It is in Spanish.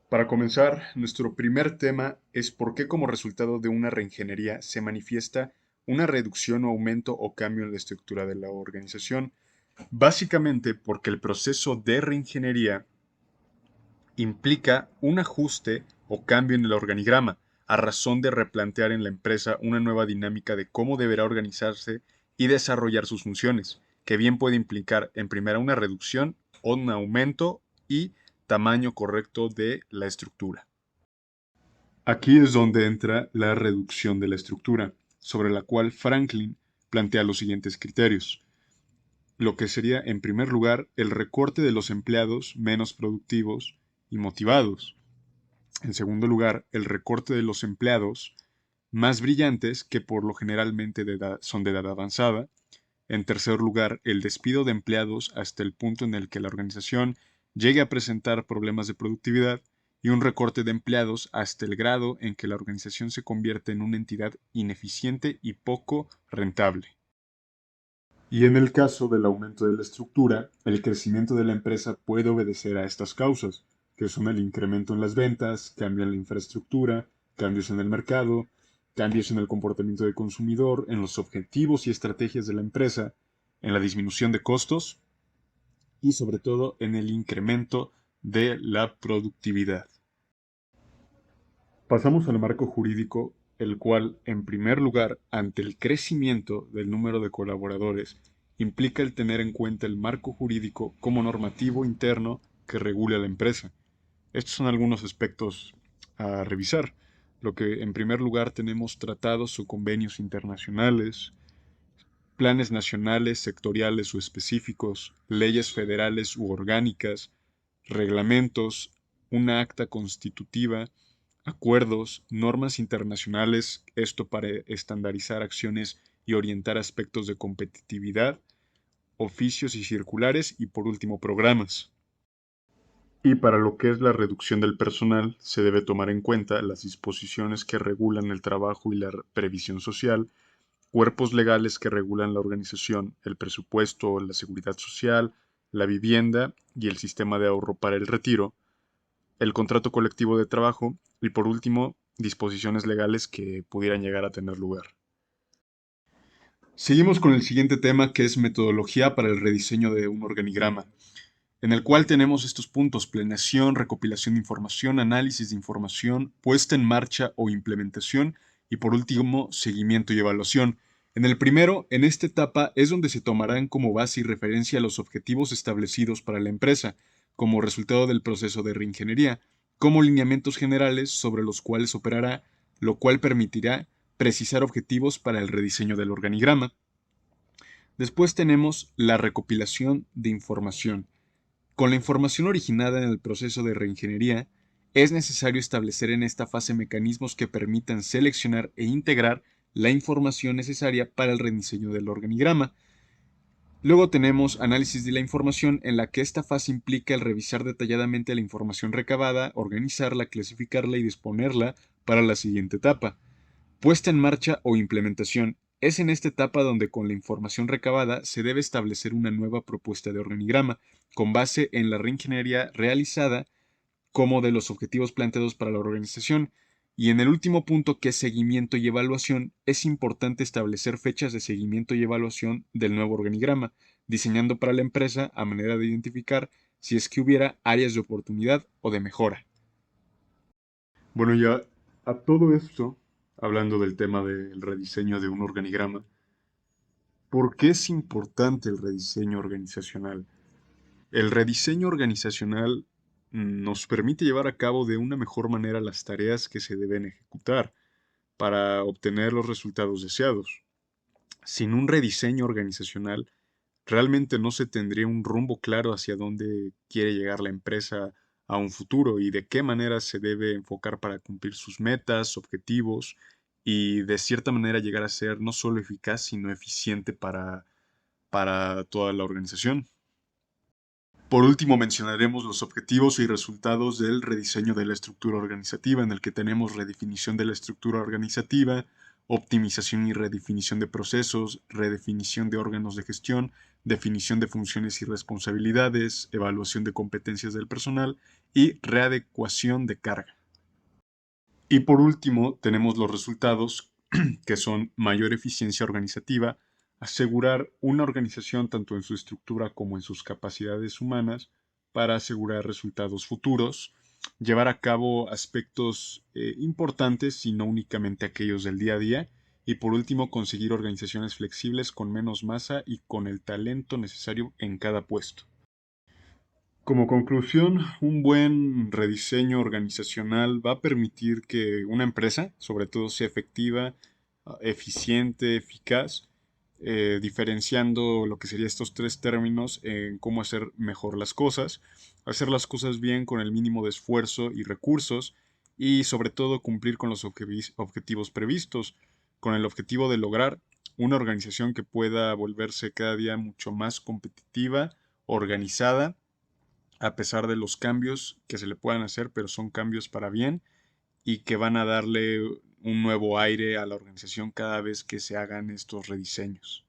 Para comenzar, nuestro primer tema es por qué como resultado de una reingeniería se manifiesta una reducción o aumento o cambio en la estructura de la organización. Básicamente porque el proceso de reingeniería implica un ajuste o cambio en el organigrama, a razón de replantear en la empresa una nueva dinámica de cómo deberá organizarse y desarrollar sus funciones, que bien puede implicar en primera una reducción o un aumento y tamaño correcto de la estructura. Aquí es donde entra la reducción de la estructura, sobre la cual Franklin plantea los siguientes criterios. Lo que sería, en primer lugar, el recorte de los empleados menos productivos y motivados. En segundo lugar, el recorte de los empleados más brillantes que por lo generalmente son de edad avanzada. En tercer lugar, el despido de empleados hasta el punto en el que la organización llegue a presentar problemas de productividad y un recorte de empleados hasta el grado en que la organización se convierte en una entidad ineficiente y poco rentable. Y en el caso del aumento de la estructura, el crecimiento de la empresa puede obedecer a estas causas, que son el incremento en las ventas, cambio en la infraestructura, cambios en el mercado, cambios en el comportamiento del consumidor, en los objetivos y estrategias de la empresa, en la disminución de costos y sobre todo en el incremento de la productividad. Pasamos al marco jurídico, el cual, en primer lugar, ante el crecimiento del número de colaboradores, implica el tener en cuenta el marco jurídico como normativo interno que regule a la empresa. Estos son algunos aspectos a revisar. Lo que en primer lugar tenemos tratados o convenios internacionales, planes nacionales, sectoriales o específicos, leyes federales u orgánicas, reglamentos, una acta constitutiva, acuerdos, normas internacionales, esto para estandarizar acciones y orientar aspectos de competitividad, oficios y circulares y por último programas. Y para lo que es la reducción del personal, se debe tomar en cuenta las disposiciones que regulan el trabajo y la previsión social, cuerpos legales que regulan la organización, el presupuesto, la seguridad social, la vivienda y el sistema de ahorro para el retiro, el contrato colectivo de trabajo y por último, disposiciones legales que pudieran llegar a tener lugar. Seguimos con el siguiente tema que es metodología para el rediseño de un organigrama, en el cual tenemos estos puntos: planeación, recopilación de información, análisis de información, puesta en marcha o implementación y por último, seguimiento y evaluación. En el primero, en esta etapa es donde se tomarán como base y referencia los objetivos establecidos para la empresa, como resultado del proceso de reingeniería, como lineamientos generales sobre los cuales operará, lo cual permitirá precisar objetivos para el rediseño del organigrama. Después tenemos la recopilación de información. Con la información originada en el proceso de reingeniería, es necesario establecer en esta fase mecanismos que permitan seleccionar e integrar la información necesaria para el rediseño del organigrama. Luego tenemos análisis de la información, en la que esta fase implica el revisar detalladamente la información recabada, organizarla, clasificarla y disponerla para la siguiente etapa. Puesta en marcha o implementación. Es en esta etapa donde con la información recabada se debe establecer una nueva propuesta de organigrama, con base en la reingeniería realizada como de los objetivos planteados para la organización. Y en el último punto, que es seguimiento y evaluación, es importante establecer fechas de seguimiento y evaluación del nuevo organigrama, diseñando para la empresa a manera de identificar si es que hubiera áreas de oportunidad o de mejora. Bueno, ya a todo esto, hablando del tema del rediseño de un organigrama, ¿por qué es importante el rediseño organizacional? El rediseño organizacional nos permite llevar a cabo de una mejor manera las tareas que se deben ejecutar para obtener los resultados deseados. Sin un rediseño organizacional, realmente no se tendría un rumbo claro hacia dónde quiere llegar la empresa a un futuro y de qué manera se debe enfocar para cumplir sus metas, objetivos y de cierta manera llegar a ser no solo eficaz, sino eficiente para toda la organización. Por último, mencionaremos los objetivos y resultados del rediseño de la estructura organizativa, en el que tenemos redefinición de la estructura organizativa, optimización y redefinición de procesos, redefinición de órganos de gestión, definición de funciones y responsabilidades, evaluación de competencias del personal y readecuación de carga. Y por último, tenemos los resultados, que son mayor eficiencia organizativa, asegurar una organización tanto en su estructura como en sus capacidades humanas para asegurar resultados futuros, llevar a cabo aspectos importantes y no únicamente aquellos del día a día, y por último, conseguir organizaciones flexibles con menos masa y con el talento necesario en cada puesto. Como conclusión, un buen rediseño organizacional va a permitir que una empresa, sobre todo, sea efectiva, eficiente, eficaz, diferenciando lo que serían estos tres términos en cómo hacer las cosas bien con el mínimo de esfuerzo y recursos, y sobre todo cumplir con los objetivos previstos, con el objetivo de lograr una organización que pueda volverse cada día mucho más competitiva, organizada, a pesar de los cambios que se le puedan hacer, pero son cambios para bien y que van a darle un nuevo aire a la organización cada vez que se hagan estos rediseños.